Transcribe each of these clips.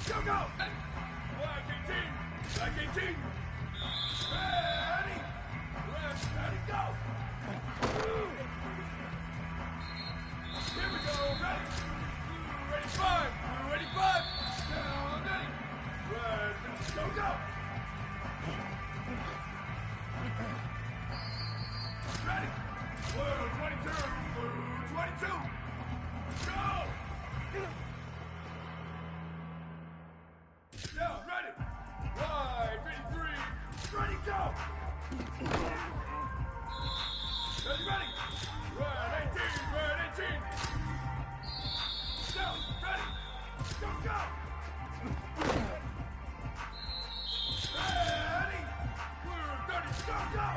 Go, go! Black 18! Black 18! Ready! Ready, go! Here we go, ready! Ready, 5! Ready, 5! Down, ready! Ready, go, go! Ready! Blue 22! Blue 22! Go! Down, ready! Right, 53! Ready, go! Ready, ready! Red 18! Red 18! Down, ready! Go, go! Ready! Blue 30! Go, go!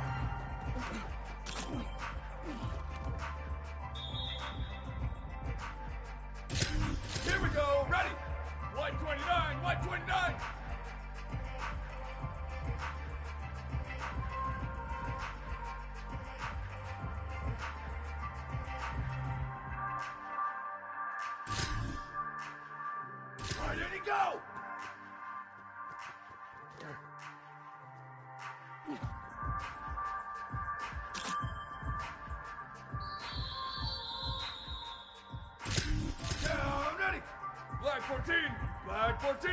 Here we go, ready! White 29, white 29! Ready to go! Down, ready! Black 14! Black 14!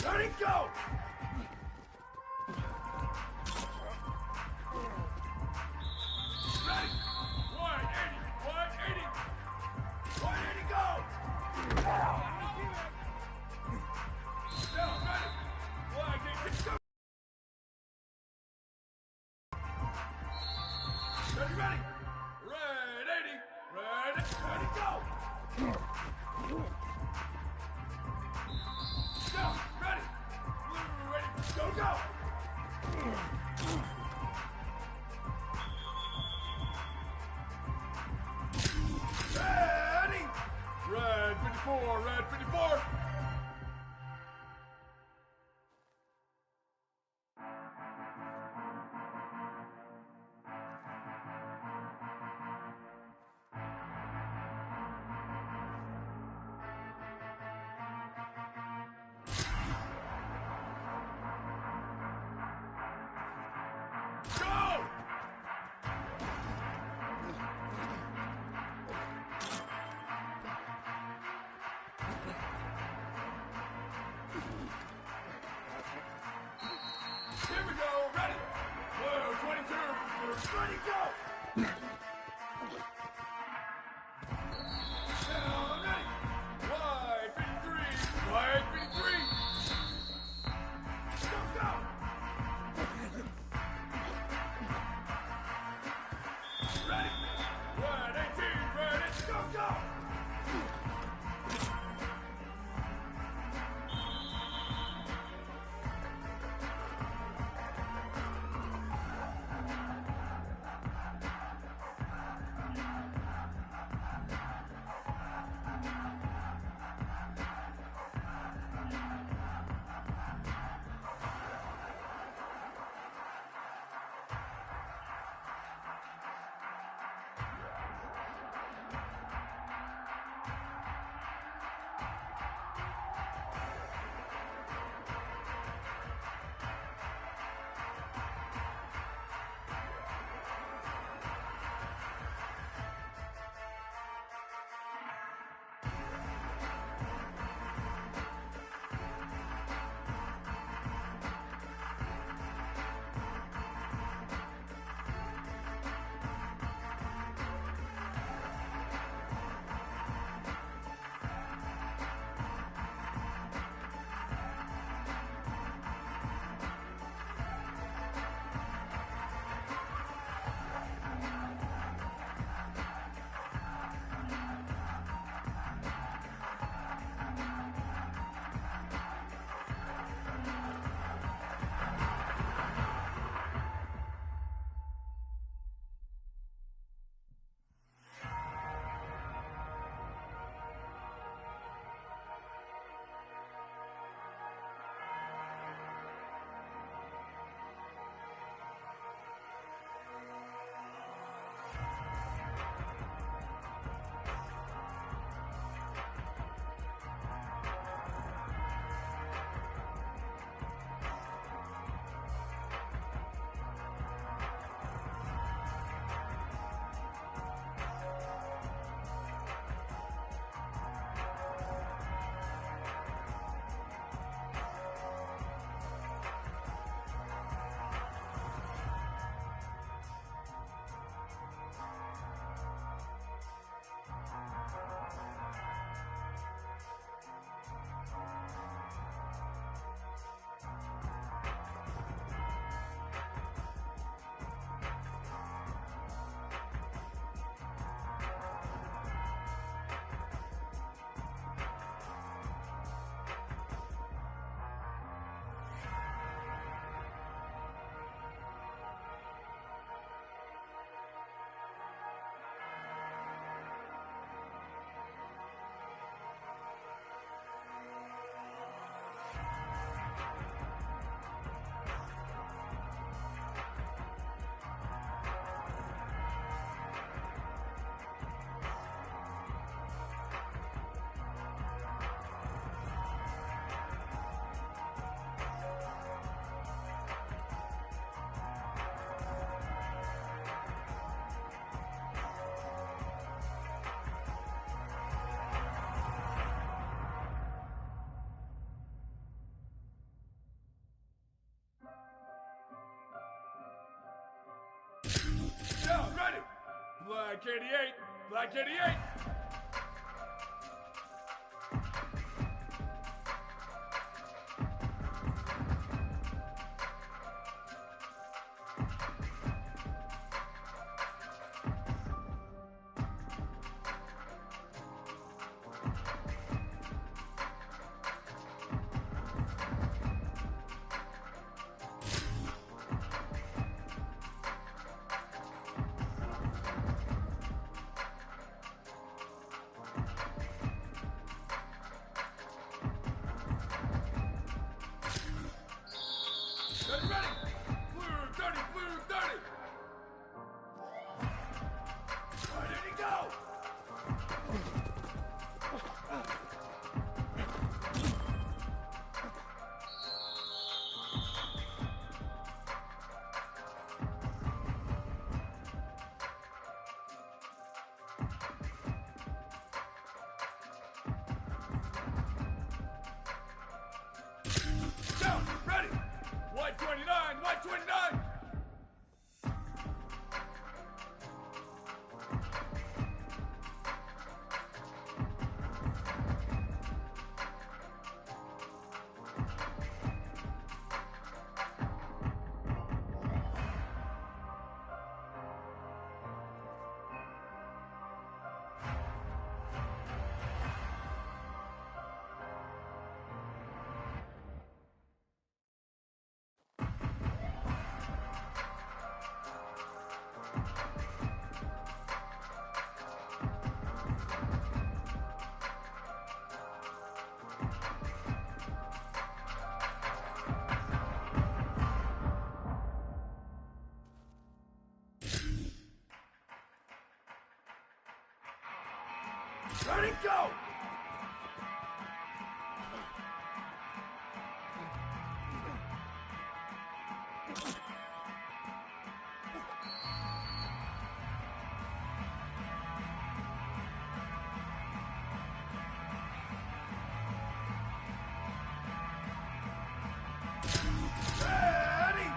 Ready, go! Ready! 180! 180! 180, go! Down, ready! Black 18, go! Ready, ready! Red 80! Red, ready, go! Down, ready! Blue, ready, go, go! Ready! Red 54, red 54! Go! Here we go, ready! Blue 22, ready, go! Down, ready! White 53, white 53! Go, go! Ready! Red 18, red 18, go, go! Black 88. Black 88. Ready, ready! Blue 30, blue 30! Where did he go? Down, ready! White 29, white 29! Ready, go! Ready!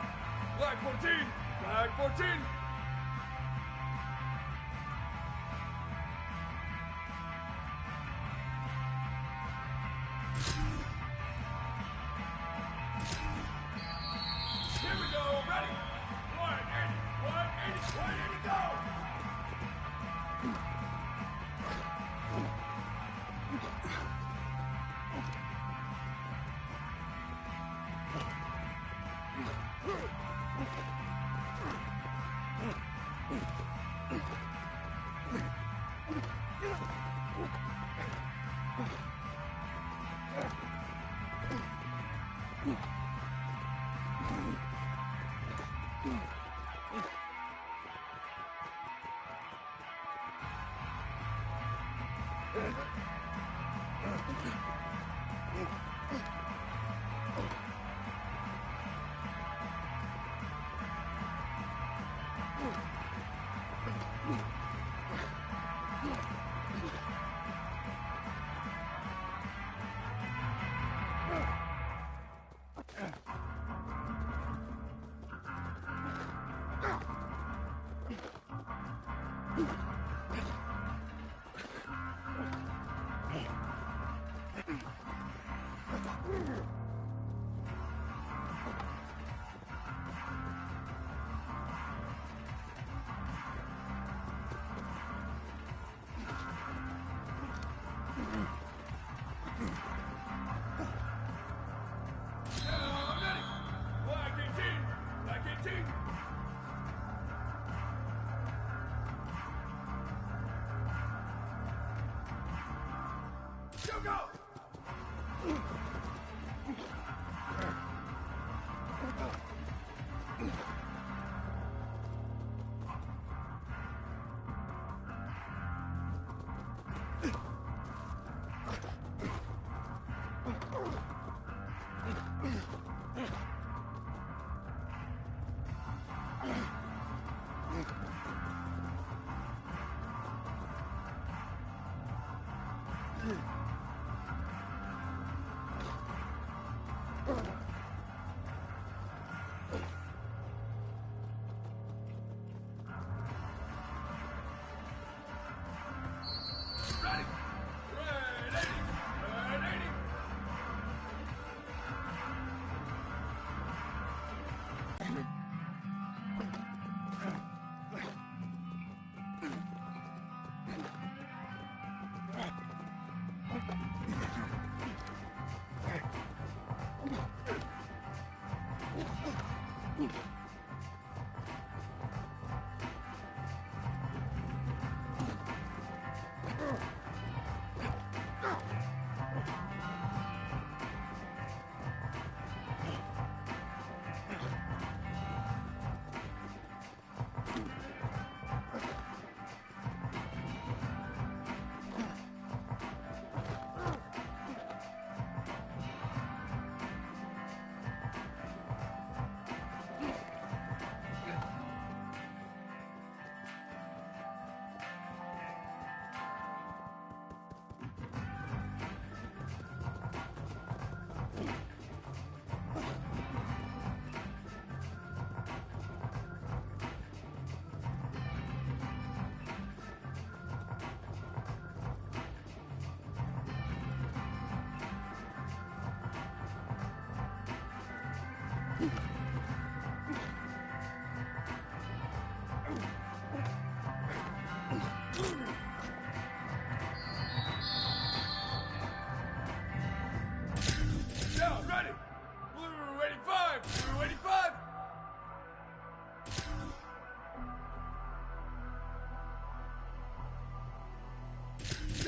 Black 14! Black 14! Here we go, ready! 180, 180, 180, go!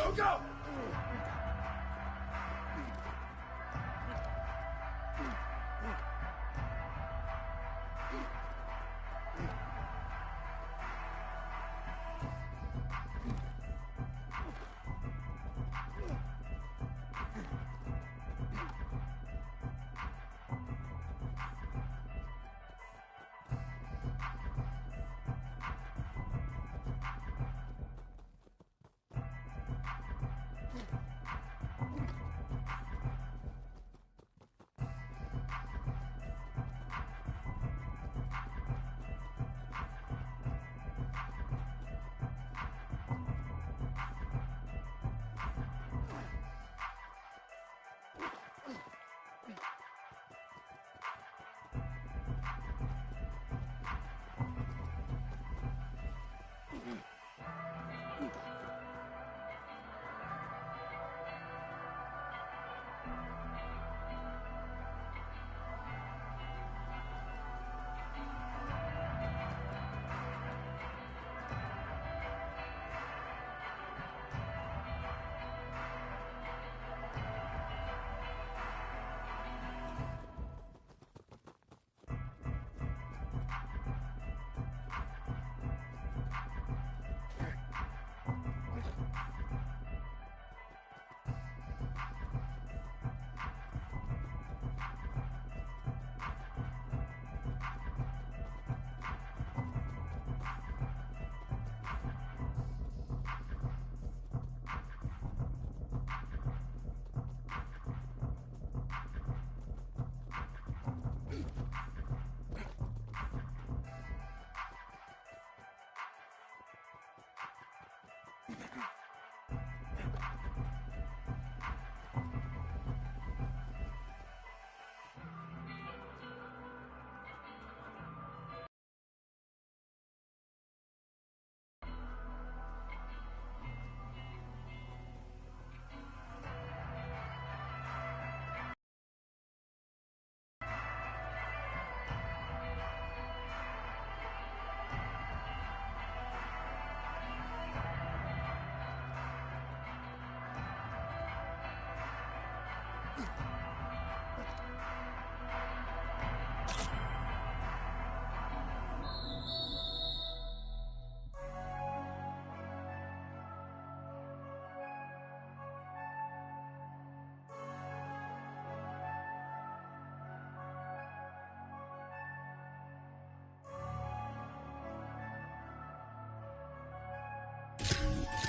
Go, go!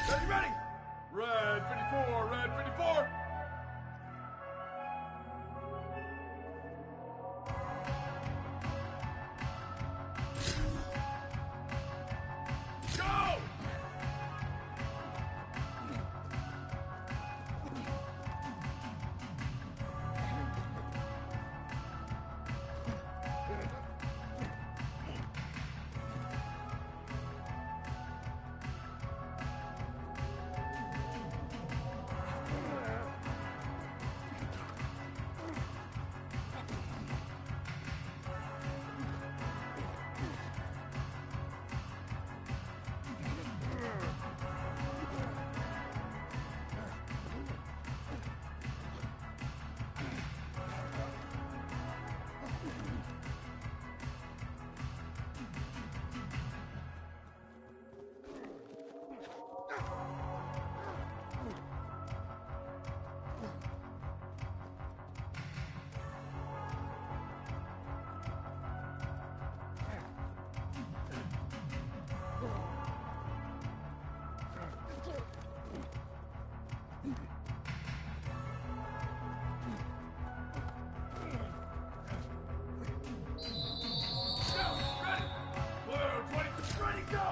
Ready, ready! Red 54, red 54! Go!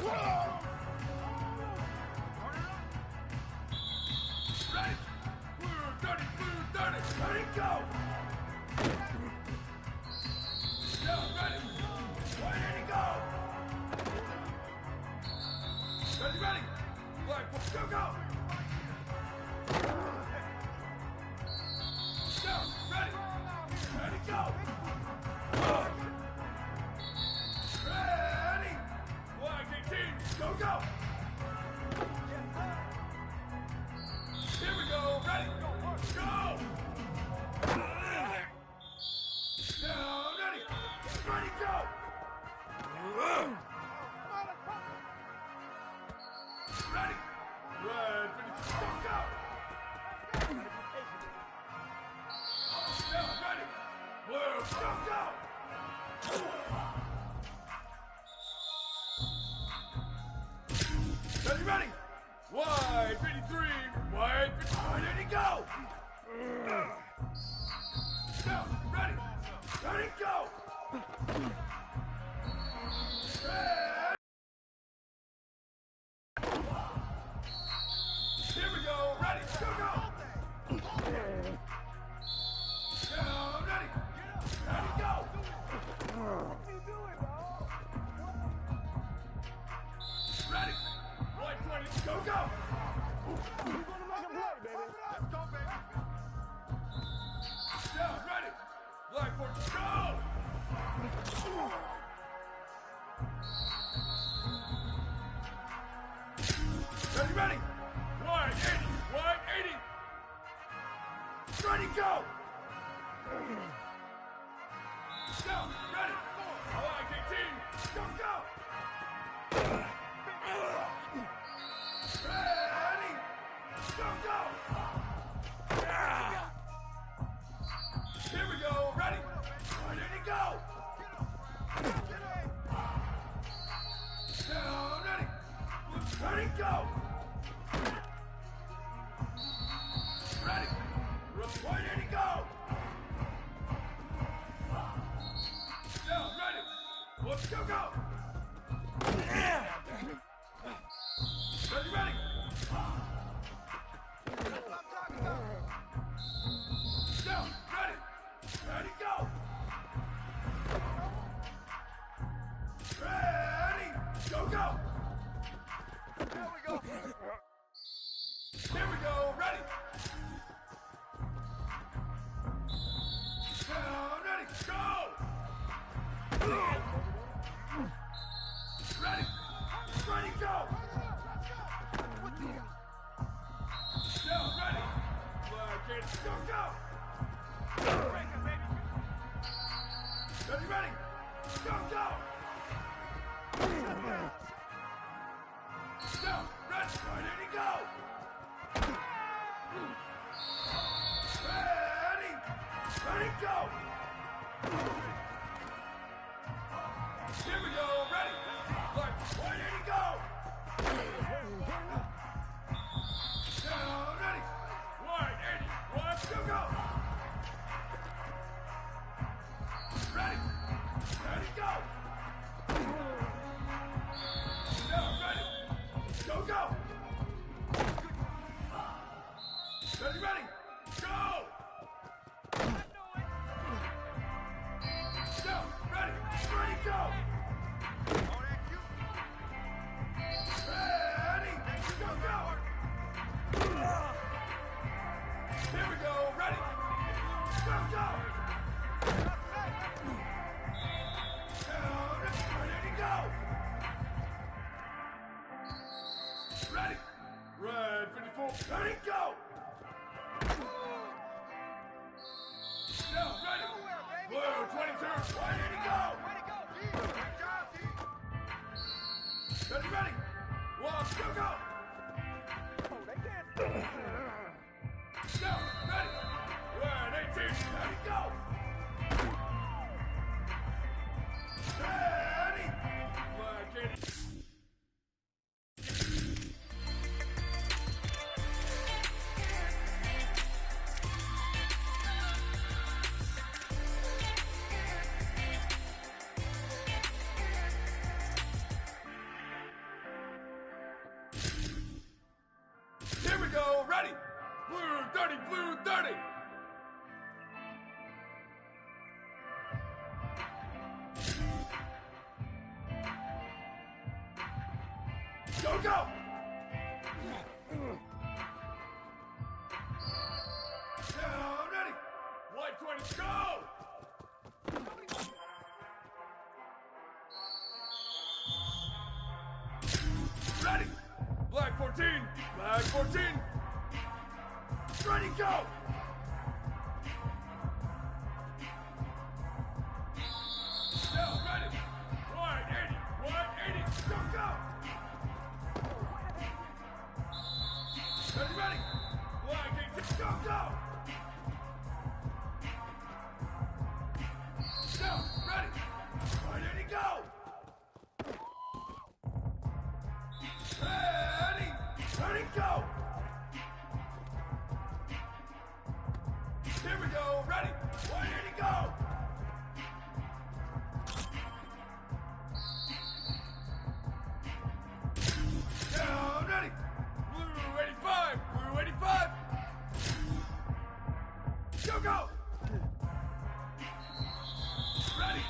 Whoa! go! Down, ready! White 80, go! Ready, ready! Black, go, go! Down, ready! Ready, go! Ready! Black 18, go, go! Here we go, ready, go! Down, ready, ready, go! Ready, red, finish, go, go! Down, ready, blue, go, go! Ready, ready, white, 53, white, 80, go! Down, ready, ready, go! Red. Here we go, ready, go, go! Down, ready, ready, go! Ready, white 20, go, go! You're gonna make a play, baby. Let's go, baby! Down, ready, black 14, go! Ready, ready! White 80! White 80! Ready, go! Down, ready! White 18! Go, go! Ready! Go, go! Here we go! Ready! White 80, go! Down, ready! Ready, go! Ready! White 80, go! Down, ready! Let's go, go! Ready, ready! Down, ready! Ready, go! Ready! Go, go! Here we go! Here we go, ready! Down, ready, go! Ready! Ready, go! Down, ready! Black 80, go, go! Ready, ready! Go, go! Down, ready, right, 80, go! Ready! Ready, go! Here we go, ready! Black, white 80, go! Down, ready! White 80, white, go, go! Ready! Ready, go! Down, ready! Go, go! Ready, ready! Go! Down, ready! Ready, go! Ready! Go, go! Here we go! Ready! Go, go! Down, ready, go! Ready! Red 54, ready, go! Down, ready! Blue 22, white 80, go! Ready, ready! One, go, go! Down, ready! Red 18, ready, go! Ready! Black 80. Here we go, ready! Blue 30, blue 30! Go, go! Down, ready! White 20, go! Ready! Black 14, black 14! Ready, go! Down, ready! White 80, go, go! Ready? Black 18, go, go! Down, ready! White 80, go! Ready, go! Here we go, ready! White 80, go! Down, ready! Blue 85, blue 85! Go, go! Ready!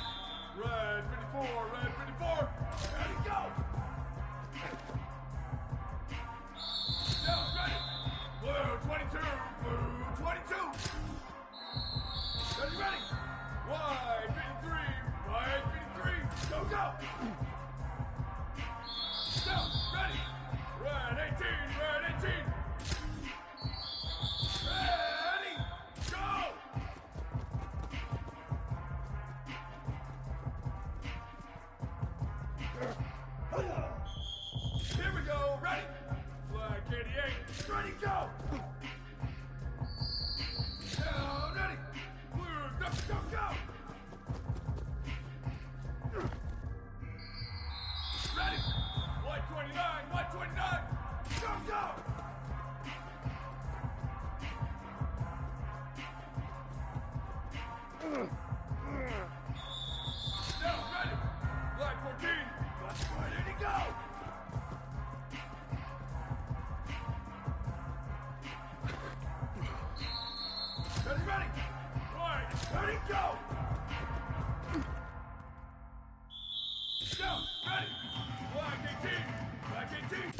Red 54, red 54! Ready, go! Down, ready! Blue 22, blue 22! Ready? White 53, white 53! Go, go! Down, ready! Red 18, red 18! Ready, go! Here we go, ready! Black 88, ready, go! Down, ready! Blue, go, go! Ready! White 29, white 29! Go, go! Down, ready! Black 14, white 80, go! Ready? White, ready, go! Down, ready! Black 18, black 18!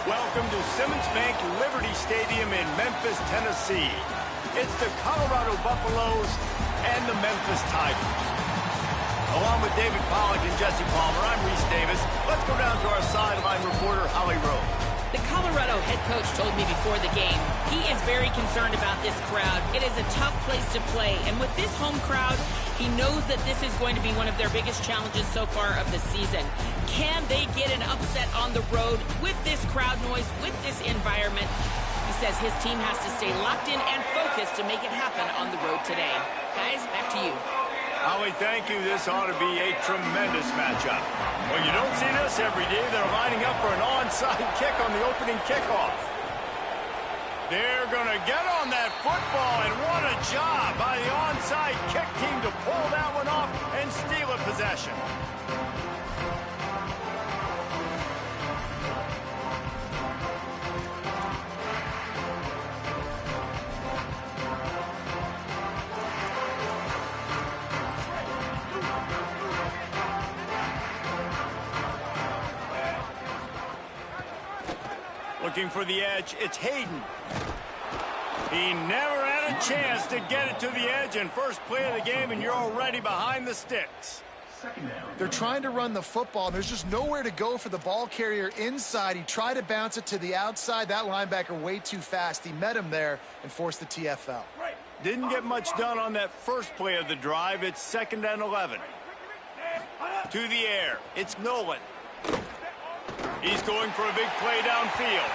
Welcome to Simmons Bank Liberty Stadium in Memphis, Tennessee. It's the Colorado Buffaloes and the Memphis Tigers. Along with David Pollack and Jesse Palmer, I'm Reese Davis. Let's go down to our sideline reporter, Holly Rose. The Colorado head coach told me before the game, he is very concerned about this crowd. It is a tough place to play, and with this home crowd, He knows that this is going to be one of their biggest challenges so far of the season. Can they get an upset on the road with this crowd noise, with this environment? He says his team has to stay locked in and focused to make it happen on the road today. Guys, back to you. Holly, thank you. This ought to be a tremendous matchup. Well, you don't see this every day. They're lining up for an onside kick on the opening kickoff. They're going to get on that football, and what a job by the onside kick team to pull that one off and steal a possession. Looking for the edge, it's Hayden. He never had a chance to get it to the edge, and first play of the game, and you're already behind the sticks. They're trying to run the football, and there's just nowhere to go for the ball carrier inside. He tried to bounce it to the outside. That linebacker way too fast. He met him there and forced the TFL. Didn't get much done on that first play of the drive. It's 2nd and 11. To the air, it's Nolan. He's going for a big play downfield.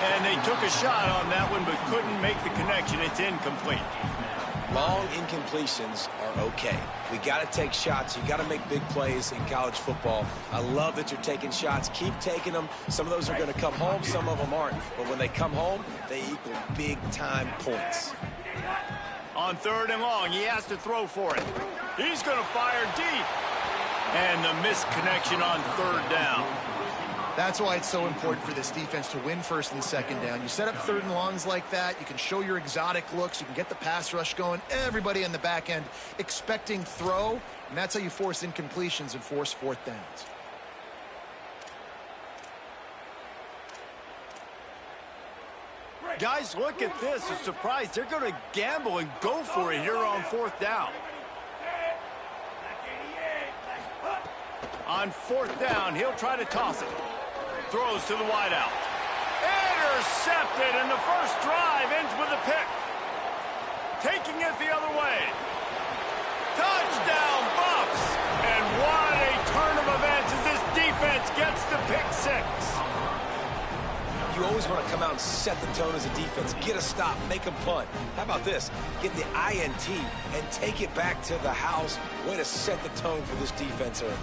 And they took a shot on that one, but couldn't make the connection. It's incomplete. Long incompletions are okay. We got to take shots. You got to make big plays in college football. I love that you're taking shots. Keep taking them. Some of those are going to come home. Some of them aren't. But when they come home, they equal big-time points. On 3rd and long, he has to throw for it. He's going to fire deep. And the missed connection on 3rd down. That's why it's so important for this defense to win 1st and 2nd down. You set up 3rd and longs like that. You can show your exotic looks. You can get the pass rush going. Everybody in the back end expecting throw. And that's how you force incompletions and force 4th downs. Guys, look at this. A surprise. They're going to gamble and go for it here on 4th down. On 4th down, he'll try to toss it. Throws to the wideout. Intercepted, and the first drive ends with a pick. Taking it the other way. Touchdown, Buffs! And what a turn of events as this defense gets the pick 6. You always want to come out and set the tone as a defense. Get a stop, make them punt. How about this? Get the INT and take it back to the house. Way to set the tone for this defense early.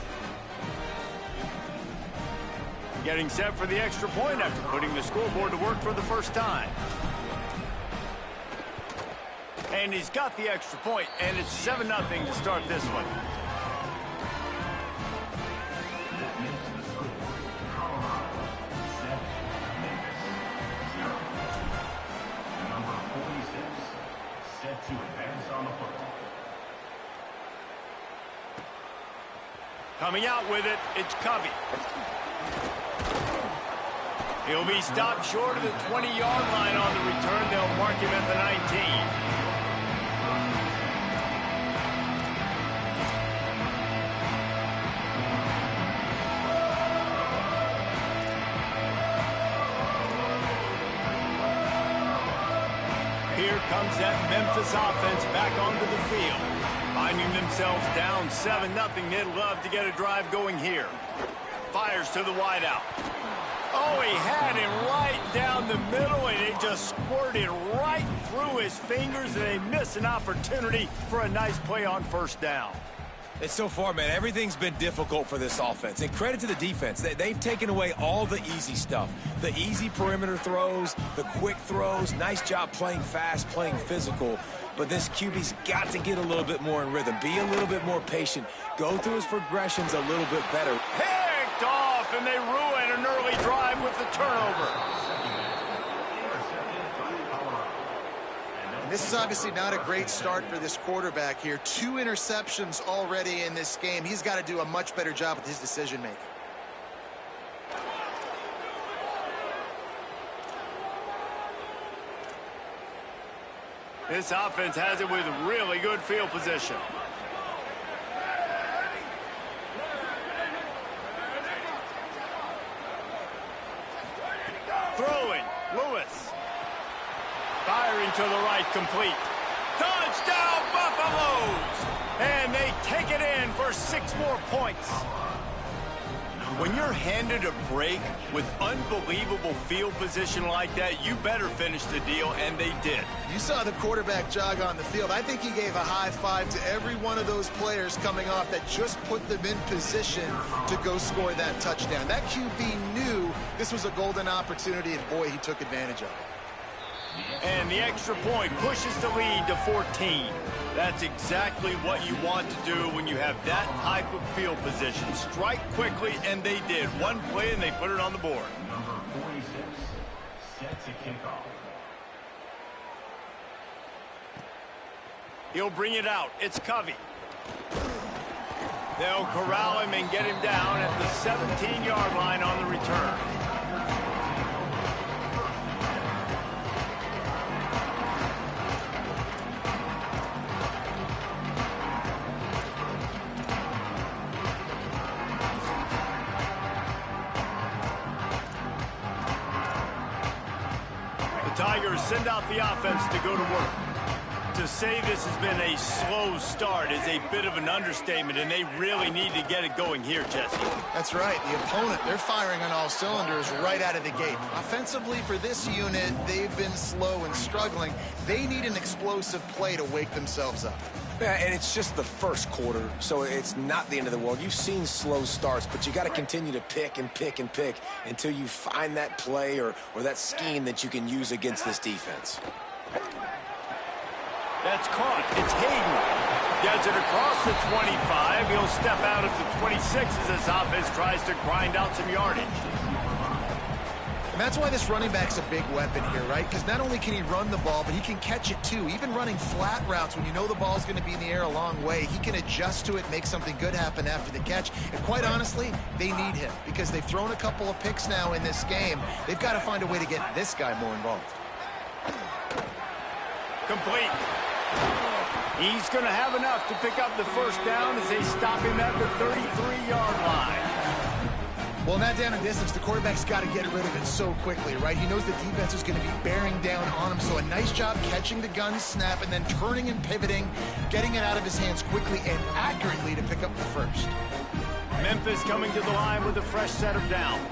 Getting set for the extra point after putting the scoreboard to work for the first time. And he's got the extra point, and it's 7-0 to start this one. Set to advance on the football. Coming out with it, it's Covey. He'll be stopped short of the 20-yard line on the return. They'll mark him at the 19. Here comes that Memphis offense back onto the field. Finding themselves down 7-0. They'd love to get a drive going here. Fires to the wideout. Oh, he had him right down the middle, and it just squirted right through his fingers, and they miss an opportunity for a nice play on 1st down. And so far, man, everything's been difficult for this offense. And credit to the defense. They've taken away all the easy stuff. The easy perimeter throws, the quick throws. Nice job playing fast, playing physical. But this QB's got to get a little bit more in rhythm. Be a little bit more patient. Go through his progressions a little bit better. Picked off, and they ruin an early drive with the turnover. This is obviously not a great start for this quarterback here. 2 interceptions already in this game. He's got to do a much better job with his decision-making. This offense has it with really good field position. Throwing, Lewis. Firing to the right, complete. Touchdown, Buffaloes! And they take it in for 6 more points. When you're handed a break with unbelievable field position like that, you better finish the deal, and they did. You saw the quarterback jog on the field. I think he gave a high five to every one of those players coming off that just put them in position to go score that touchdown. That QB knew this was a golden opportunity, and boy, he took advantage of it. And the extra point pushes the lead to 14. That's exactly what you want to do when you have that type of field position. Strike quickly, and they did. One play, and they put it on the board. Number 46, set to kick off. He'll bring it out. It's Covey. They'll corral him and get him down at the 17-yard line on the return. Tigers send out the offense to go to work. To say this has been a slow start is a bit of an understatement, and they really need to get it going here, Jesse. That's right. The opponent, they're firing on all cylinders right out of the gate. Offensively, for this unit, they've been slow and struggling. They need an explosive play to wake themselves up. Yeah, and it's just the first quarter, so it's not the end of the world. You've seen slow starts, but you got to continue to pick and pick and pick until you find that play or that scheme that you can use against this defense. That's caught. It's Hayden. Gets it across the 25. He'll step out at the 26 as this offense tries to grind out some yardage. And that's why this running back's a big weapon here, right? Because not only can he run the ball, but he can catch it too. Even running flat routes when you know the ball's going to be in the air a long way, he can adjust to it, make something good happen after the catch. And quite honestly, they need him because they've thrown a couple of picks now in this game. They've got to find a way to get this guy more involved. Complete. He's going to have enough to pick up the first down as they stop him at the 33-yard line. Well, not down in distance, the quarterback's got to get rid of it so quickly, right? He knows the defense is going to be bearing down on him, so a nice job catching the gun snap and then turning and pivoting, getting it out of his hands quickly and accurately to pick up the first. Memphis coming to the line with a fresh set of downs.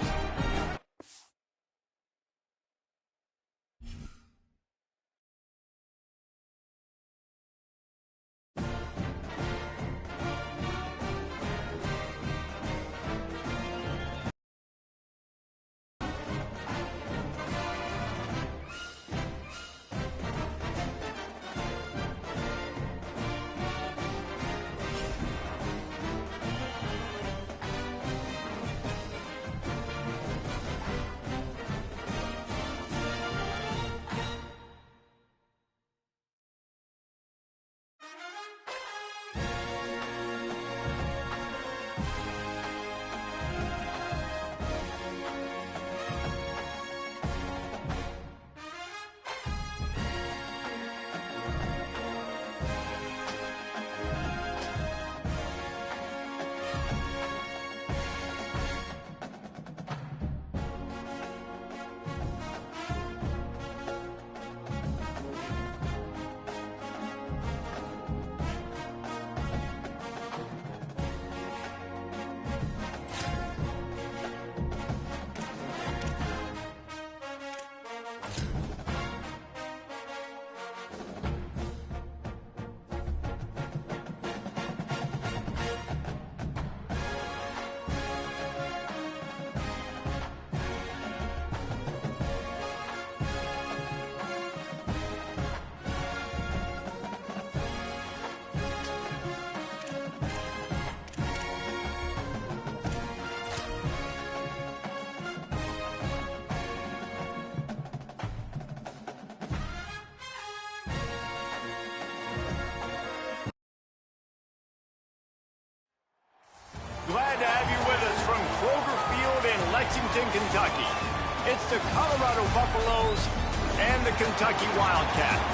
Glad to have you with us from Kroger Field in Lexington, Kentucky. It's the Colorado Buffaloes and the Kentucky Wildcats.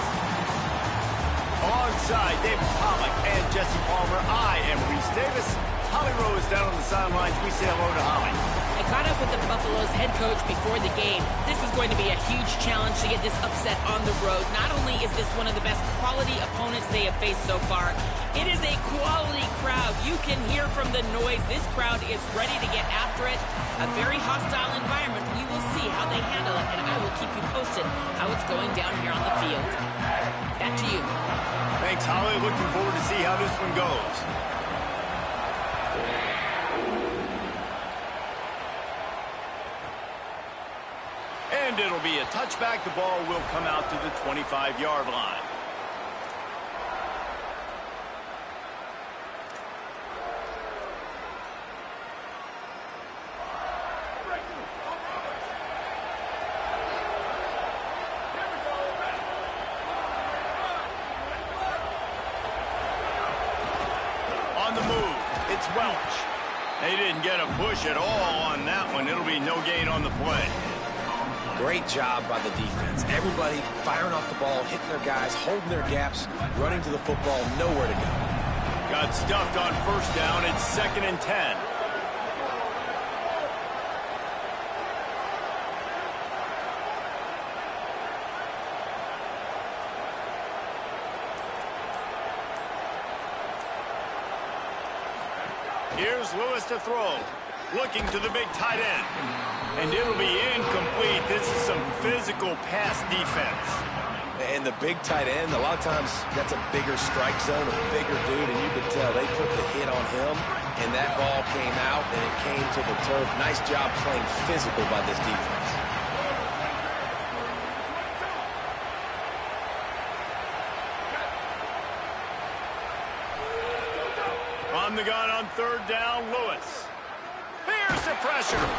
Alongside David Pollack and Jesse Palmer, I am Reese Davis. Holly Rose down on the sidelines. We say hello to Holly. I caught up with the Buffaloes head coach before the game, this is going to be a huge challenge to get this upset on the road. Not only is this one of the best quality opponents they have faced so far, it is a quality crowd. You can hear from the noise. This crowd is ready to get after it. A very hostile environment. We will see how they handle it, and I will keep you posted how it's going down here on the field. Back to you. Thanks, Holly. Looking forward to see how this one goes. And it'll be a touchback. The ball will come out to the 25-yard line. On the move, it's Welch. They didn't get a push at all on that one. It'll be no gain on the play. Great job by the defense. Everybody firing off the ball, hitting their guys, holding their gaps, running to the football, nowhere to go. Got stuffed on first down. It's 2nd and 10. Here's Lewis to throw. Looking to the big tight end. And it'll be incomplete. This is some physical pass defense. And the big tight end, a lot of times that's a bigger strike zone, a bigger dude, and you could tell they put the hit on him, and that ball came out, and it came to the turf. Nice job playing physical by this defense. On the gun on 3rd down, Lewis. Here's the pressure.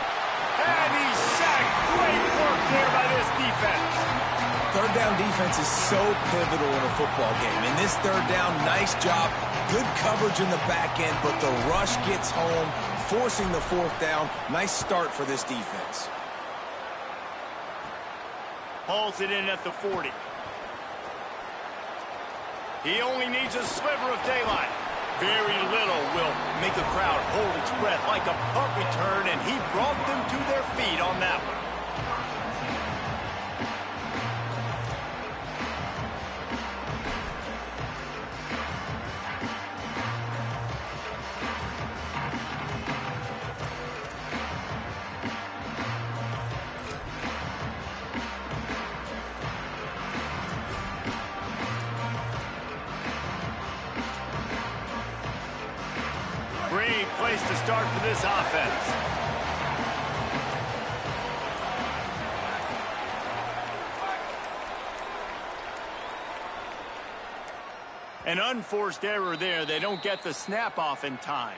And he's sacked. Great work there by this defense. 3rd down defense is so pivotal in a football game. In this 3rd down, nice job. Good coverage in the back end, but the rush gets home, forcing the 4th down. Nice start for this defense. Hauls it in at the 40. He only needs a sliver of daylight. Very little will make a crowd hold its breath like a punt return, and he brought them to their feet on that one. Great place to start for this offense. An unforced error there. They don't get the snap off in time.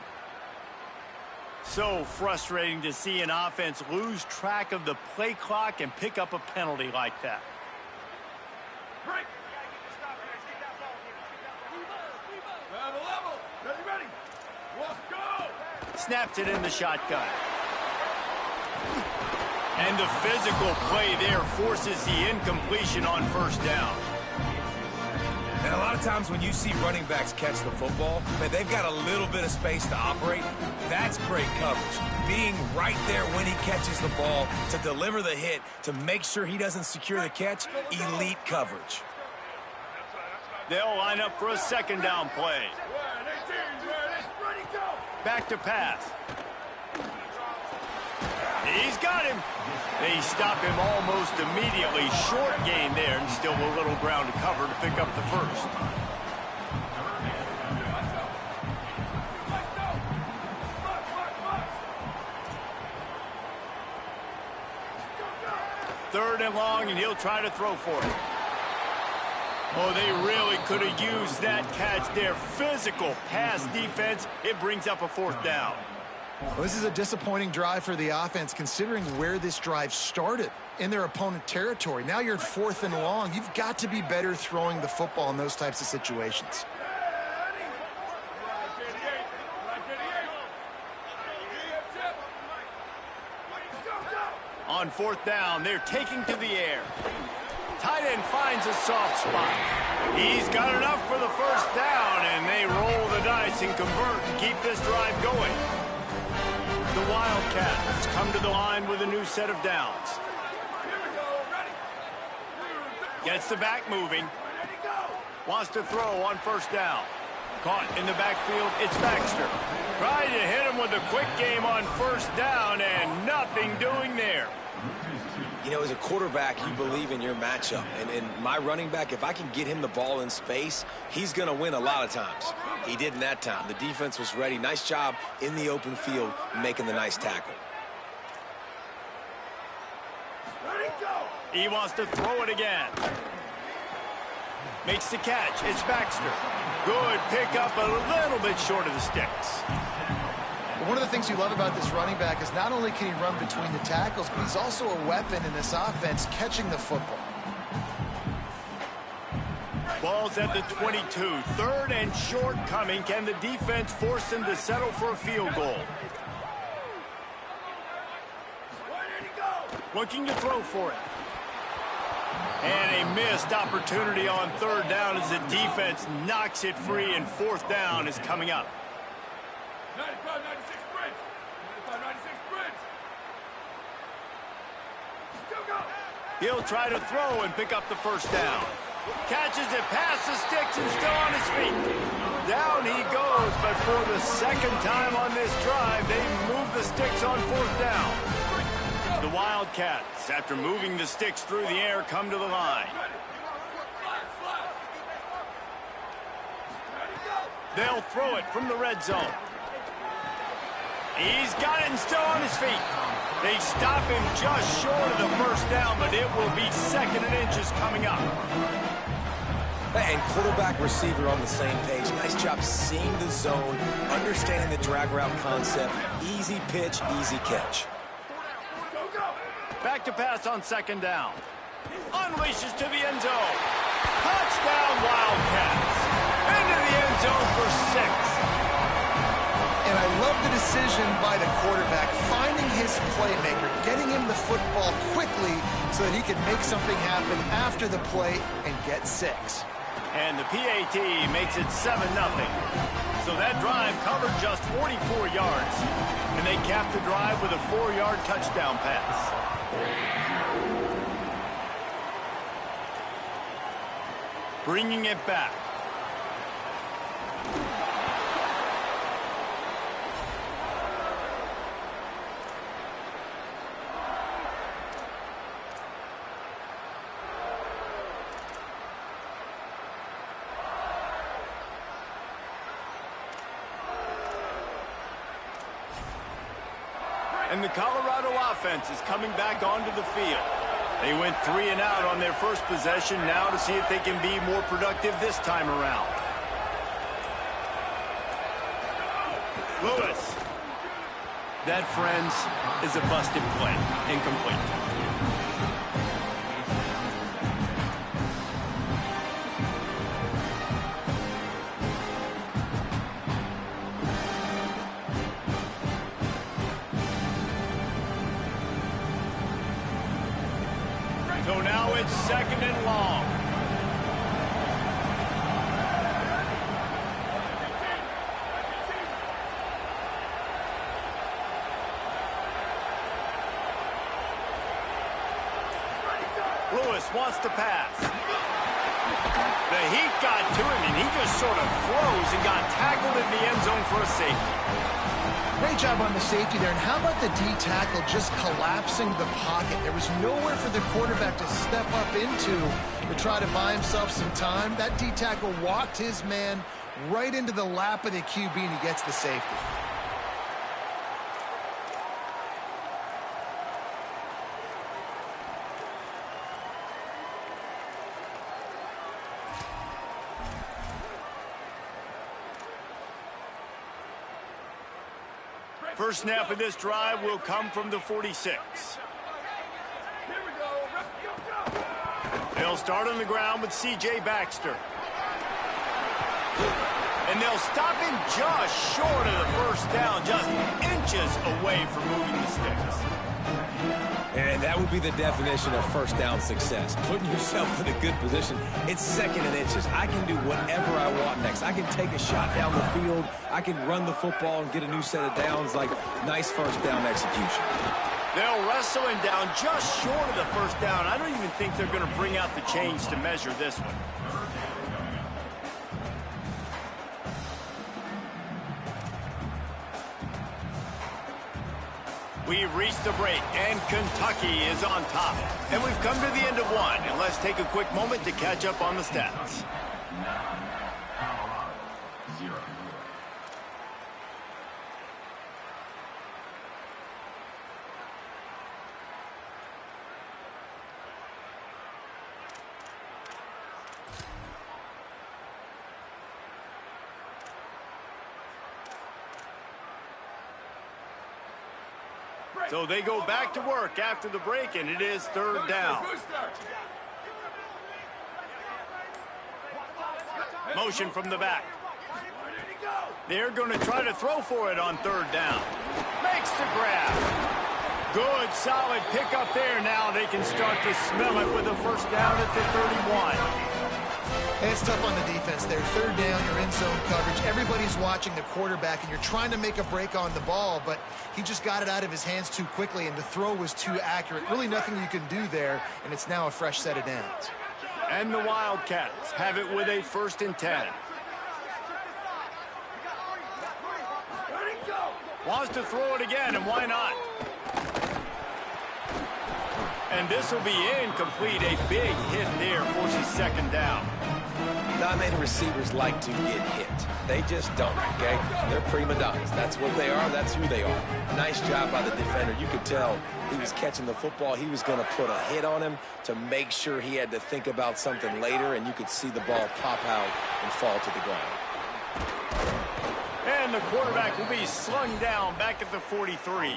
So frustrating to see an offense lose track of the play clock and pick up a penalty like that. Break. Level. Ready. Let's go. Snaps it in the shotgun. And the physical play there forces the incompletion on 1st down. And a lot of times when you see running backs catch the football, man, they've got a little bit of space to operate. That's great coverage. Being right there when he catches the ball to deliver the hit, to make sure he doesn't secure the catch, elite coverage. They'll line up for a 2nd down play. Back to pass. He's got him. They stop him almost immediately. Short gain there, and still a little ground to cover to pick up the 1st. Third and long, and he'll try to throw for it. Oh, they really could have used that catch there. Physical pass defense. It brings up a 4th down. Well, this is a disappointing drive for the offense, considering where this drive started, in their opponent territory. Now you're at 4th and long. You've got to be better throwing the football in those types of situations. On 4th down, they're taking to the air. Tight end finds a soft spot. He's got enough for the 1st down, and they roll the dice and convert and keep this drive going. The Wildcats come to the line with a new set of downs. Here we go. Ready. Gets the back moving. Ready, go. Wants to throw on first down. Caught in the backfield, it's Baxter. Trying to hit him with a quick game on first down, and nothing doing there. You know, as a quarterback, you believe in your matchup. And my running back, if I can get him the ball in space, he's going to win a lot of times. He didn't that time. The defense was ready. Nice job in the open field making the nice tackle. Ready, go. He wants to throw it again. Makes the catch. It's Baxter. Good pickup, a little bit short of the sticks. One of the things you love about this running back is not only can he run between the tackles, but he's also a weapon in this offense catching the football. Ball's at the 22. Third and short coming. Can the defense force him to settle for a field goal? Ready, go. Looking to throw for it. And a missed opportunity on third down as the defense knocks it free, and fourth down is coming up. 95, 96 bridge. 95, 96 bridge. Still go. He'll try to throw and pick up the first down. Catches it past the sticks and still on his feet. Down he goes, but for the second time on this drive, they move the sticks on fourth down. The Wildcats, after moving the sticks through the air, come to the line. They'll throw it from the red zone. He's got it and still on his feet. They stop him just short of the first down, but it will be second and inches coming up. And quarterback, receiver on the same page. Nice job seeing the zone, understanding the drag route concept. Easy pitch, easy catch. Back to pass on second down. Unleashes to the end zone. Touchdown, Wildcats. Into the end zone for 6. And I love the decision by the quarterback, finding his playmaker, getting him the football quickly so that he can make something happen after the play and get 6. And the PAT makes it 7-0. So that drive covered just 44 yards. And they capped the drive with a 4-yard touchdown pass. Bringing it back. And the Colorado offense is coming back onto the field. They went 3 and out on their first possession, now to see if they can be more productive this time around. Lewis. That, friends, is a busted play. Incomplete. So now it's second and long. Lewis wants to pass. The heat got to him, and he just sort of froze and got tackled in the end zone for a safety. Great job on the safety there. And how about the D tackle just collapsing the pocket? There was nowhere for the quarterback to step up into to try to buy himself some time. That D tackle walked his man right into the lap of the QB, and he gets the safety. First snap of this drive will come from the 46. Here we go. They'll start on the ground with C.J. Baxter. And they'll stop him just short of the first down, just inches away from moving the sticks. And that would be the definition of first down success. Putting yourself in a good position. It's second and inches. I can do whatever I want next. I can take a shot down the field. I can run the football and get a new set of downs. Like, nice first down execution. They'll wrestle him down just short of the first down. I don't even think they're going to bring out the chains to measure this one. We've reached the break, and Kentucky is on top. And we've come to the end of one, and let's take a quick moment to catch up on the stats. 0. So they go back to work after the break, and it is third down. Motion from the back. They're going to try to throw for it on third down. Makes the grab. Good, solid pickup there. Now they can start to smell it with a first down at the 31. Hey, it's tough on the defense there. Third down, you're in zone coverage. Everybody's watching the quarterback, and you're trying to make a break on the ball, but he just got it out of his hands too quickly, and the throw was too accurate. Really nothing you can do there, and it's now a fresh set of downs. And the Wildcats have it with a 1st and 10. Wants to throw it again, and why not? And this will be incomplete. A big hit there forces second down. Not many receivers like to get hit. They just don't, okay? They're prima donnas. That's what they are. That's who they are. Nice job by the defender. You could tell he was catching the football. He was going to put a hit on him to make sure he had to think about something later, and you could see the ball pop out and fall to the ground. And the quarterback will be slung down back at the 43.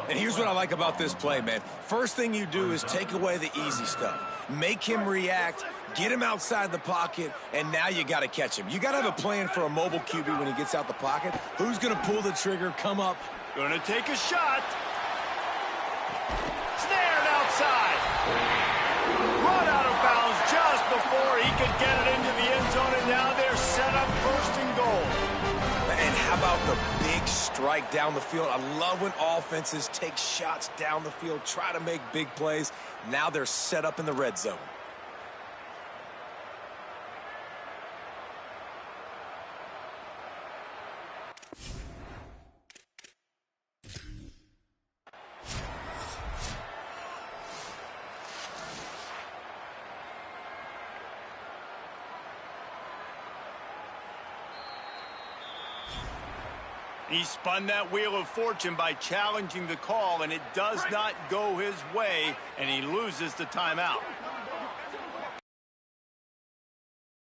And here's what I like about this play, man. First thing you do is take away the easy stuff. Make him react, get him outside the pocket, and now you got to catch him. You got to have a plan for a mobile QB when he gets out the pocket. Who's going to pull the trigger, come up? Going to take a shot. Snared outside. Run out of bounds just before he could get it into the end zone, and now they're set up 1st and goal. And how about the big strike down the field? I love when offenses take shots down the field, try to make big plays. Now they're set up in the red zone. He spun that wheel of fortune by challenging the call, and it does not go his way, and he loses the timeout.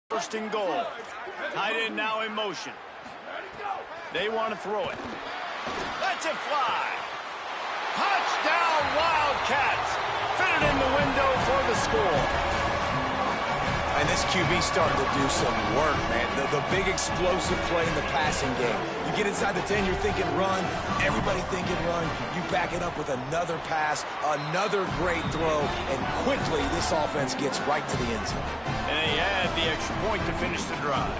1st and goal. Tight end now in motion. They want to throw it. Lets it fly. Touchdown, Wildcats. Fitted in the window for the score. And this QB's starting to do some work, man. The big explosive play in the passing game. You get inside the 10, you're thinking run. Everybody thinking run. You back it up with another pass, another great throw, and quickly this offense gets right to the end zone. And they add the extra point to finish the drive.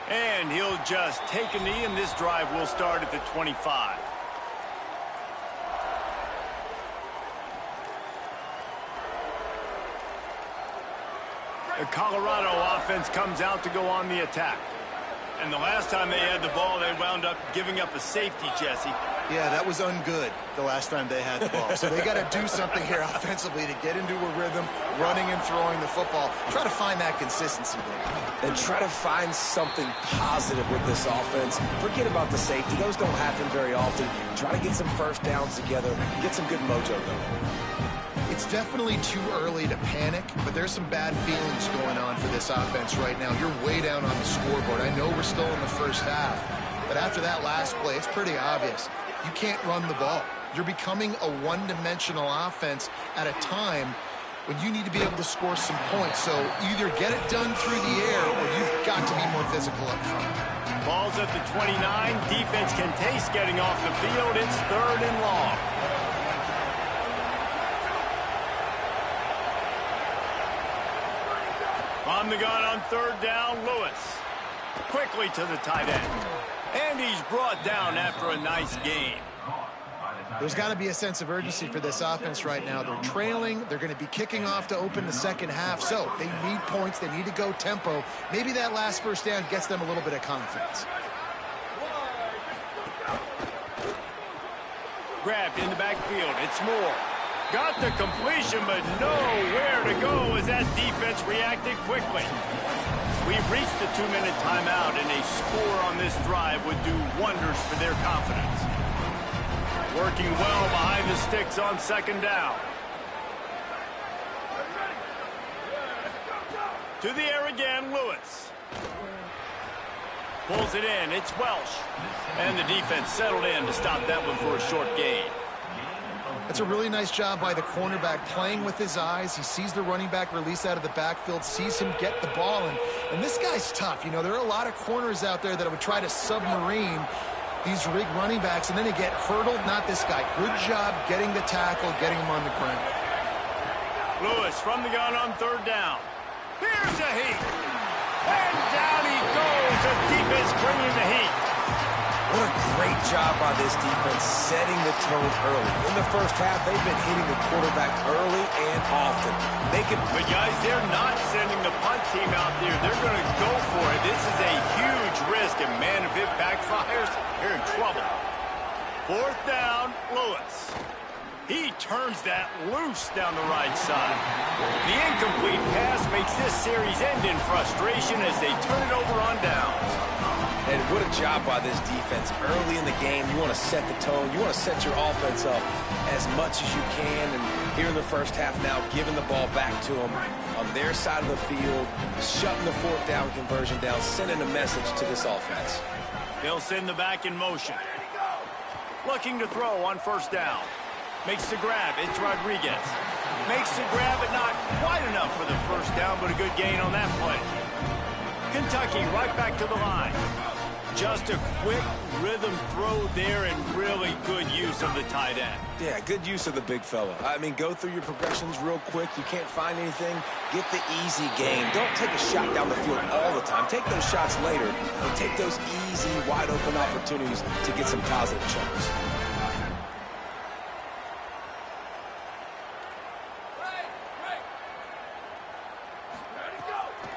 And he'll just take a knee, and this drive will start at the 25. The Colorado offense comes out to go on the attack. And the last time they had the ball, they wound up giving up a safety, Jesse. Yeah, that was ungood the last time they had the ball. So they got to do something here offensively to get into a rhythm, running and throwing the football. Try to find that consistency there. And try to find something positive with this offense. Forget about the safety. Those don't happen very often. Try to get some first downs together, get some good mojo going. It's definitely too early to panic, but there's some bad feelings going on for this offense right now. You're way down on the scoreboard. I know we're still in the first half, but after that last play, it's pretty obvious. You can't run the ball. You're becoming a one-dimensional offense at a time when you need to be able to score some points. So either get it done through the air or you've got to be more physical up front. Ball's at the 29. Defense can taste getting off the field. It's 3rd and long. On the gun on 3rd down, Lewis. Quickly to the tight end. And he's brought down after a nice gain. There's got to be a sense of urgency for this offense right now. They're trailing. They're going to be kicking off to open the second half. So they need points. They need to go tempo. Maybe that last first down gets them a little bit of confidence. Grabbed in the backfield. It's Moore. Got the completion, but nowhere to go as that defense reacted quickly. We've reached the 2-minute timeout, and a score on this drive would do wonders for their confidence. Working well behind the sticks on 2nd down. To the air again, Lewis. Pulls it in. It's Welsh. And the defense settled in to stop that one for a short gain. That's a really nice job by the cornerback, playing with his eyes. He sees the running back release out of the backfield, sees him get the ball. And this guy's tough. You know, there are a lot of corners out there that would try to submarine these rig running backs, and then they get hurdled. Not this guy. Good job getting the tackle, getting him on the ground. Lewis from the gun on 3rd down. Here's a heat. And down he goes. The defense bringing the heat. What a great job by this defense setting the tone early. In the first half, they've been hitting the quarterback early and often. But guys, they're not sending the punt team out there. They're going to go for it. This is a huge risk, and man, if it backfires, they're in trouble. 4th down, Lewis. He turns that loose down the right side. The incomplete pass makes this series end in frustration as they turn it over on downs. And what a job by this defense. Early in the game, you want to set the tone. You want to set your offense up as much as you can. And here in the first half now, giving the ball back to them on their side of the field, shutting the 4th down conversion down, sending a message to this offense. They'll send the back in motion. Looking to throw on 1st down. Makes the grab. It's Rodriguez. Makes the grab, but not quite enough for the 1st down, but a good gain on that play. Kentucky right back to the line. Just a quick rhythm throw there and really good use of the tight end. Yeah, good use of the big fella. I mean, go through your progressions real quick. You can't find anything. Get the easy gain. Don't take a shot down the field all the time. Take those shots later, and take those easy, wide-open opportunities to get some positive chunks.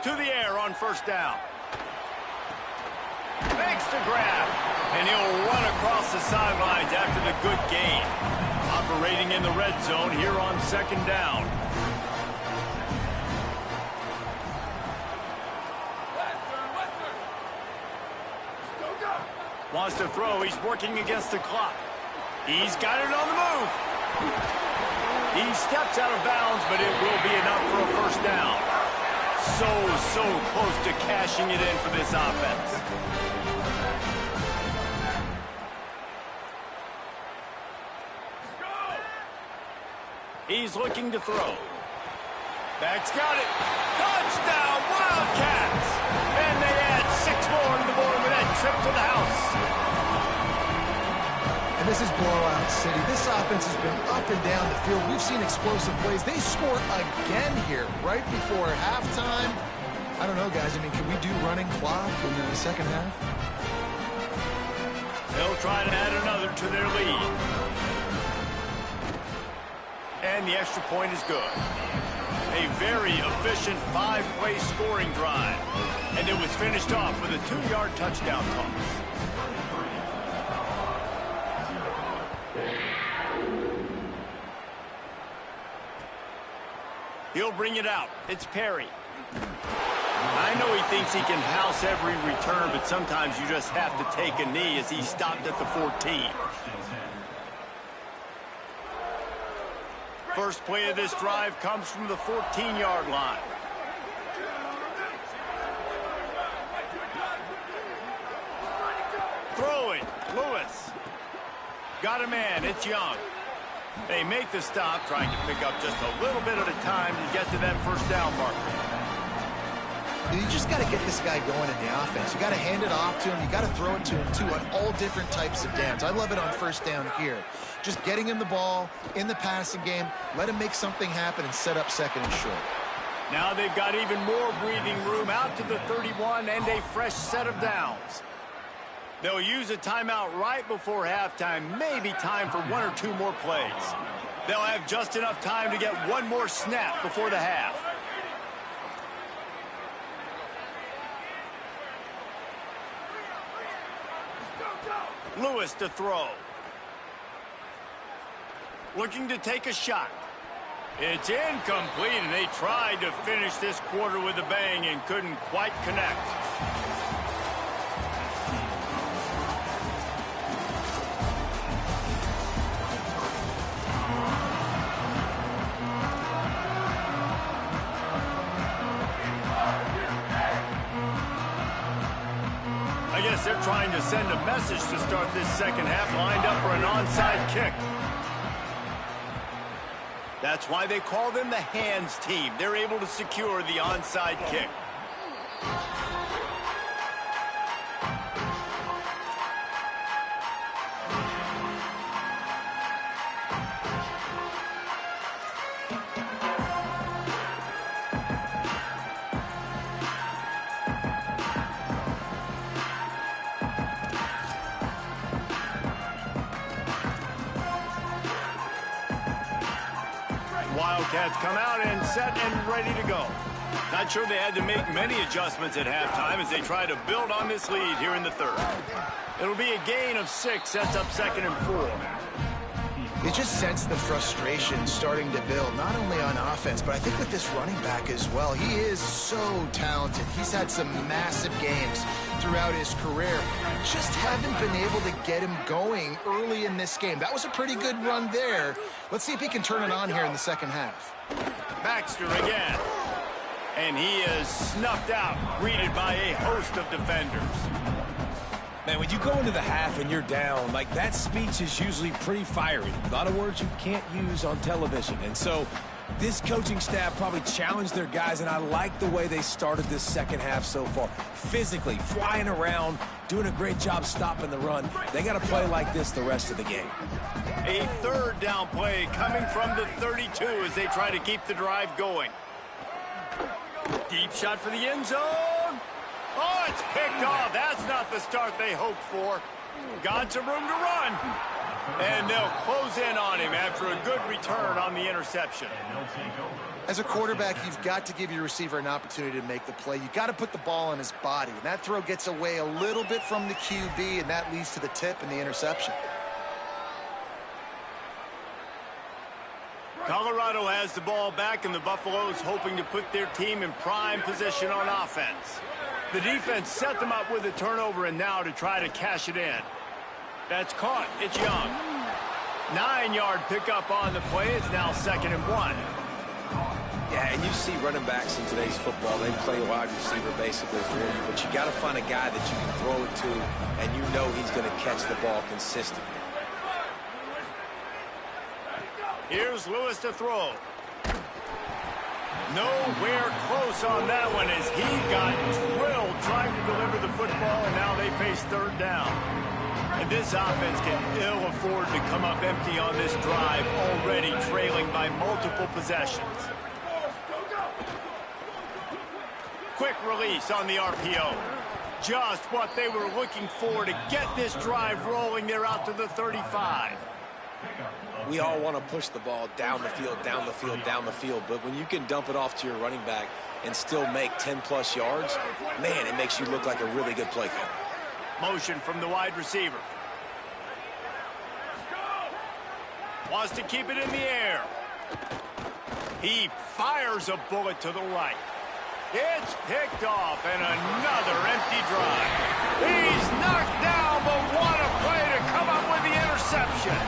To the air on 1st down. Makes the grab. And he'll run across the sidelines after the good gain. Operating in the red zone here on 2nd down. Wants to throw. He's working against the clock. He's got it on the move. He steps out of bounds, but it will be enough for a 1st down. So close to cashing it in for this offense. He's looking to throw. Back's got it. Touchdown, Wildcats! And they add 6 more to the board with that trip to the house. And this is blowout city. This offense has been up and down the field. We've seen explosive plays. They score again here right before halftime. I don't know, guys. I mean, can we do running clock in the second half? They'll try to add another to their lead. And the extra point is good. A very efficient 5-play scoring drive. And it was finished off with a 2-yard touchdown toss. He'll bring it out. It's Perry. I know he thinks he can house every return, but sometimes you just have to take a knee as he stopped at the 14. First play of this drive comes from the 14-yard line. Throwing, Lewis. Got a man, it's Young. They make the stop, trying to pick up just a little bit at a time to get to that 1st down marker. You just got to get this guy going in the offense. You got to hand it off to him. You got to throw it to him, too, on all different types of downs. I love it on first down here. Just getting him the ball in the passing game, let him make something happen and set up second and short. Now they've got even more breathing room out to the 31 and a fresh set of downs. They'll use a timeout right before halftime, maybe time for 1 or 2 more plays. They'll have just enough time to get one more snap before the half. Lewis to throw. Looking to take a shot. It's incomplete, and they tried to finish this quarter with a bang and couldn't quite connect. I guess they're trying to send a message to start this second half, lined up for an onside kick. That's why they call them the hands team. They're able to secure the onside kick. Wildcats come out and set and ready to go. Not sure they had to make many adjustments at halftime as they try to build on this lead here in the third. It'll be a gain of 6, sets up second and 4. You just sense the frustration starting to build, not only on offense, but I think with this running back as well. He is so talented. He's had some massive games throughout his career. Just haven't been able to get him going early in this game. That was a pretty good run there. Let's see if he can turn it on here in the second half. Baxter again. And he is snuffed out, greeted by a host of defenders. Man, when you go into the half and you're down, like, that speech is usually pretty fiery. A lot of words you can't use on television. And so this coaching staff probably challenged their guys, and I like the way they started this second half so far. Physically, flying around, doing a great job stopping the run. They got to play like this the rest of the game. A third down play coming from the 32 as they try to keep the drive going. Deep shot for the end zone. Oh, it's picked off. That's not the start they hoped for. Got some room to run. And they'll close in on him after a good return on the interception. As a quarterback, you've got to give your receiver an opportunity to make the play. You've got to put the ball on his body. And that throw gets away a little bit from the QB, and that leads to the tip and the interception. Colorado has the ball back, and the Buffaloes hoping to put their team in prime position on offense. The defense set them up with a turnover, and now to try to cash it in. That's caught. It's Young. 9-yard pickup on the play. It's now second and 1. Yeah, and you see running backs in today's football, they play wide receiver basically for you, but you got to find a guy that you can throw it to, and you know he's going to catch the ball consistently. Here's Lewis to throw. Nowhere close on that one as he got drilled trying to deliver the football, and now they face third down. And this offense can ill afford to come up empty on this drive, already trailing by multiple possessions. Quick release on the RPO. Just what they were looking for to get this drive rolling. They're out to the 35. We all want to push the ball down the field, down the field, down the field. But when you can dump it off to your running back and still make 10-plus yards, man, it makes you look like a really good play caller. Motion from the wide receiver. Wants to keep it in the air. He fires a bullet to the right. It's picked off, and another empty drive. He's knocked down, but what a play to come up with the interception.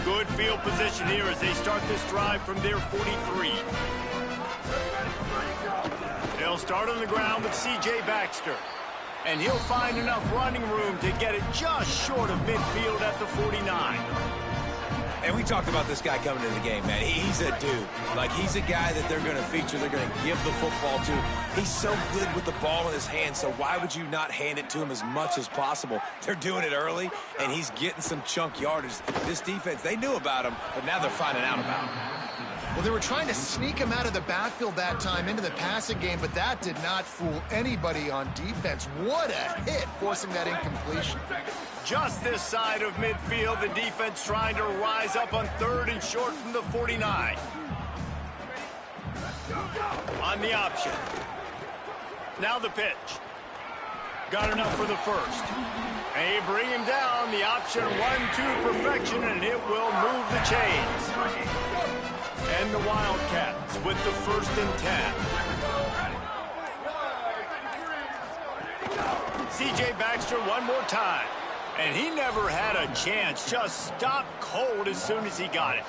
Good field position here as they start this drive from their 43. They'll start on the ground with C.J. Baxter. And he'll find enough running room to get it just short of midfield at the 49. And we talked about this guy coming into the game, man. He's a dude. Like, he's a guy that they're going to feature, they're going to give the football to. He's so good with the ball in his hand, so why would you not hand it to him as much as possible? They're doing it early, and he's getting some chunk yardage. This defense, they knew about him, but now they're finding out about him. Well, they were trying to sneak him out of the backfield that time into the passing game, but that did not fool anybody on defense. What a hit, forcing that incompletion. Just this side of midfield, the defense trying to rise up on 3rd and short from the 49. On the option. Now the pitch. Got enough for the first. They bring him down. The option run to perfection, and it will move the chains. And the Wildcats with the 1st and 10. C.J. Baxter one more time. And he never had a chance. Just stopped cold as soon as he got it.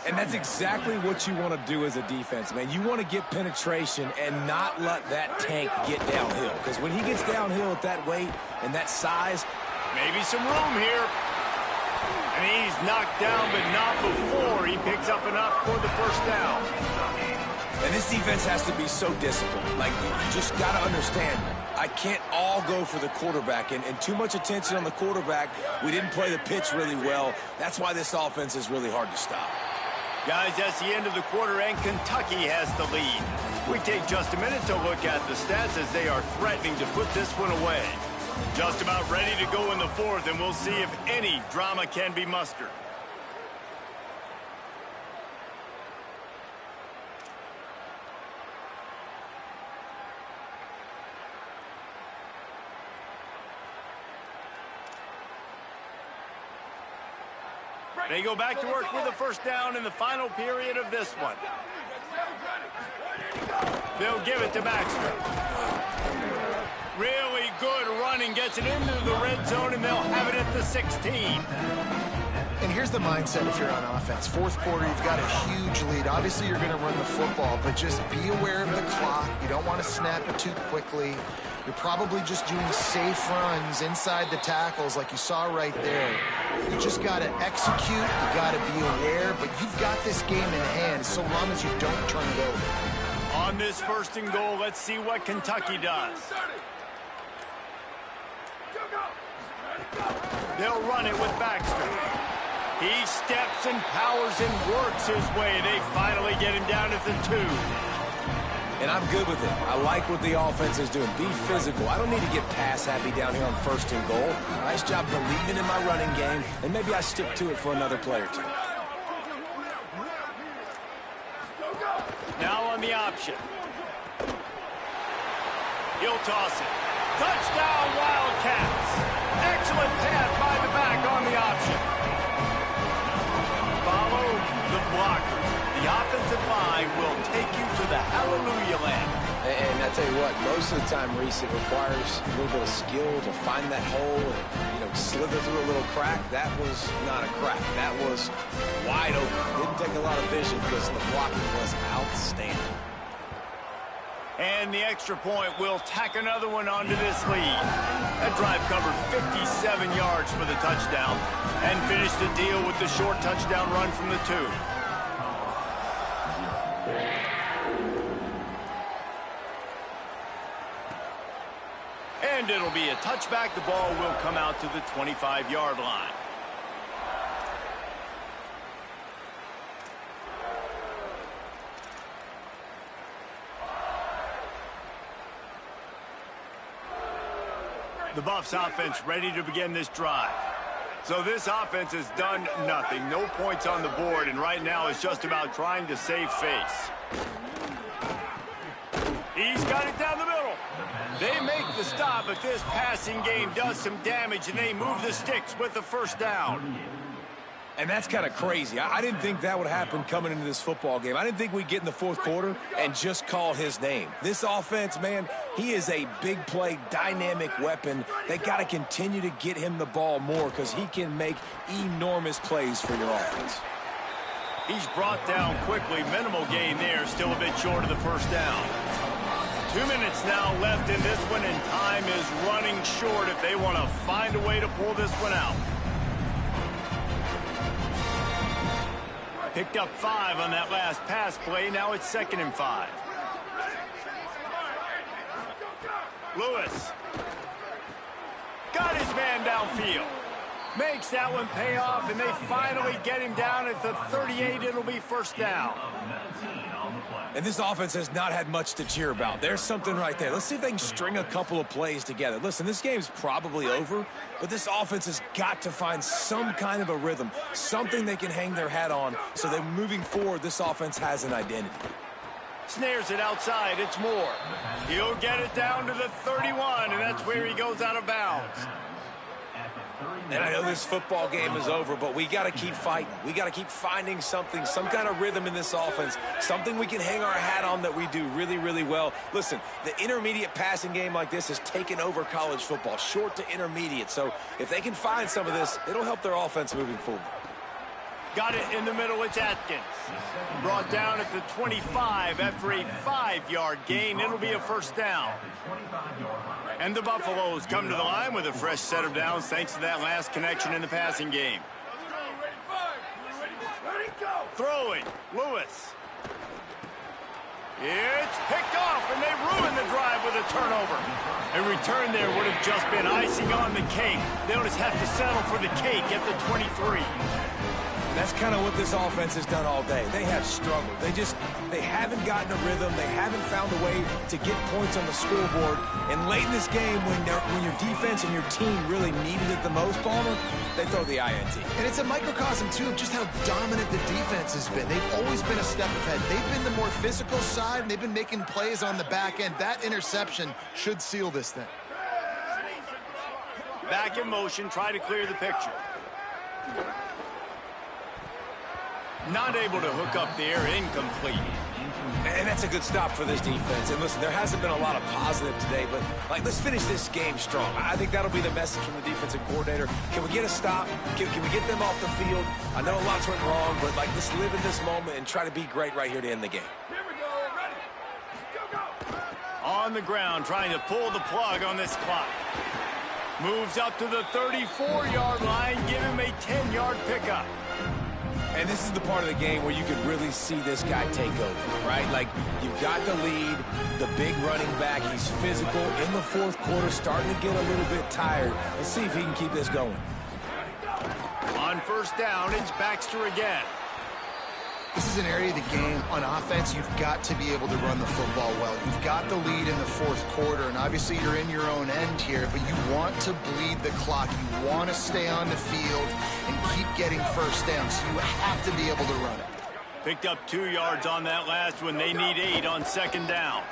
And that's exactly what you want to do as a defense, man. You want to get penetration and not let that tank get downhill. Because when he gets downhill at that weight and that size, maybe some room here. And he's knocked down, but not before he picks up enough for the 1st down. And this defense has to be so disciplined. Like, you just got to understand, I can't all go for the quarterback. And too much attention on the quarterback. We didn't play the pitch really well. That's why this offense is really hard to stop. Guys, that's the end of the quarter, and Kentucky has the lead. We take just a minute to look at the stats as they are threatening to put this one away. Just about ready to go in the 4th, and we'll see if any drama can be mustered. They go back to work with the 1st down in the final period of this one. They'll give it to Baxter. Really good running, gets it into the red zone, and they'll have it at the 16. And here's the mindset if you're on offense. 4th quarter, you've got a huge lead. Obviously, you're going to run the football, but just be aware of the clock. You don't want to snap it too quickly. You're probably just doing safe runs inside the tackles like you saw right there. You just got to execute. You got to be aware, but you've got this game in hand so long as you don't turn it over. On this 1st and goal, let's see what Kentucky does. They'll run it with Baxter. He steps and powers and works his way. They finally get him down at the 2. And I'm good with it. I like what the offense is doing. Be physical. I don't need to get pass happy down here on 1st and goal. Nice job believing in my running game, and maybe I stick to it for another play or 2. Now on the option. He'll toss it. Touchdown, Wildcats. Excellent pass by the back on the option. Follow the blockers. The offensive line will take you to the hallelujah land. And I tell you what, most of the time, Reese, it requires a little bit of skill to find that hole and, slither through a little crack. That was not a crack. That was wide open. Didn't take a lot of vision because the blocking was outstanding. And the extra point will tack another one onto this lead. That drive covered 57 yards for the touchdown and finished the deal with the short touchdown run from the 2. And it'll be a touchback. The ball will come out to the 25-yard line. The Buffs offense ready to begin this drive. So this offense has done nothing. No points on the board, and right now it's just about trying to save face. He's got it down the middle. They make the stop, but this passing game does some damage, and they move the sticks with the 1st down. And that's kind of crazy. I didn't think that would happen coming into this football game. I didn't think we'd get in the 4th quarter and just call his name. This offense, man, he is a big play, dynamic weapon. They got to continue to get him the ball more because he can make enormous plays for your offense. He's brought down quickly. Minimal gain there. Still a bit short of the 1st down. 2 minutes now left in this one, and time is running short if they want to find a way to pull this one out. Picked up 5 on that last pass play. Now it's 2nd and 5. Lewis. Got his man downfield. Makes that one pay off, and they finally get him down at the 38. It'll be 1st down. And this offense has not had much to cheer about. There's something right there. Let's see if they can string a couple of plays together. Listen, this game's probably over, but this offense has got to find some kind of a rhythm, something they can hang their hat on, so that moving forward, this offense has an identity. Snares it outside. It's Moore. He'll get it down to the 31, and that's where he goes out of bounds. And I know this football game is over, but we got to keep fighting. We got to keep finding something, some kind of rhythm in this offense, something we can hang our hat on that we do really, really well. Listen, the intermediate passing game like this has taken over college football, short to intermediate. So if they can find some of this, it'll help their offense moving forward. Got it in the middle. It's Atkins. Brought down at the 25 after a 5-yard gain. It'll be a 1st down. And the Buffaloes come to the line with a fresh set of downs thanks to that last connection in the passing game. Throwing. Lewis. It's picked off, and they ruin the drive with a turnover. A return there would have just been icing on the cake. They'll just have to settle for the cake at the 23. That's kind of what this offense has done all day. They have struggled. They haven't gotten a rhythm. They haven't found a way to get points on the scoreboard. And late in this game, when your defense and your team really needed it the most, Palmer, they throw the INT. And it's a microcosm, too, of just how dominant the defense has been. They've always been a step ahead. They've been the more physical side, and they've been making plays on the back end. That interception should seal this thing. Back in motion, try to clear the picture. Not able to hook up there, incomplete. And that's a good stop for this defense. And listen, there hasn't been a lot of positive today, but let's finish this game strong. I think that'll be the message from the defensive coordinator. Can we get a stop? Can we get them off the field? I know lots went wrong, but let's live in this moment and try to be great right here to end the game. Here we go, ready? Go. On the ground, trying to pull the plug on this clock. Moves up to the 34-yard line, give him a 10-yard pickup. And this is the part of the game where you could really see this guy take over, right? You've got the lead, the big running back. He's physical in the 4th quarter, starting to get a little bit tired. Let's see if he can keep this going. On 1st down, it's Baxter again. This is an area of the game on offense you've got to be able to run the football well. You've got the lead in the 4th quarter, and obviously you're in your own end here, but you want to bleed the clock. You want to stay on the field and keep getting 1st down, so you have to be able to run it. Picked up 2 yards on that last one. They need 8 on 2nd down.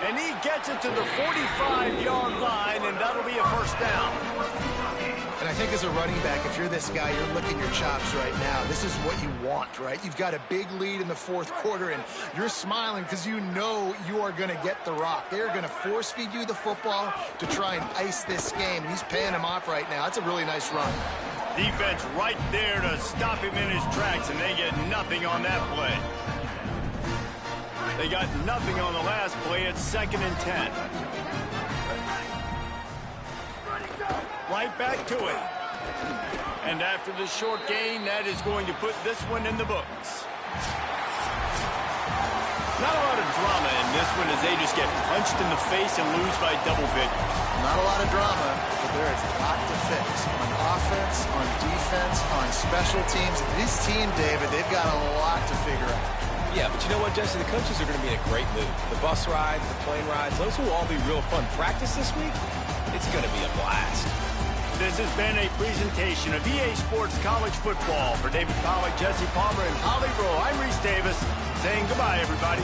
And he gets it to the 45-yard line, and that'll be a 1st down. And I think as a running back, if you're this guy, you're licking your chops right now. This is what you want, right? You've got a big lead in the 4th quarter, and you're smiling because you know you are going to get the rock. They're going to force-feed you the football to try and ice this game. And he's paying him off right now. That's a really nice run. Defense right there to stop him in his tracks, and they get nothing on that play. They got nothing on the last play. It's 2nd and 10. Right back to it. And after the short gain, that is going to put this one in the books. Not a lot of drama in this one as they just get punched in the face and lose by double figures. Not a lot of drama, but there is a lot to fix. On offense, on defense, on special teams. This team, David, they've got a lot to figure out. Yeah, but you know what, Jesse? The coaches are going to be in a great mood. The bus rides, the plane rides, those will all be real fun. Practice this week, it's going to be a blast. This has been a presentation of EA Sports College Football. For David Pollack, Jesse Palmer, and Holly Rowe, I'm Reese Davis saying goodbye, everybody.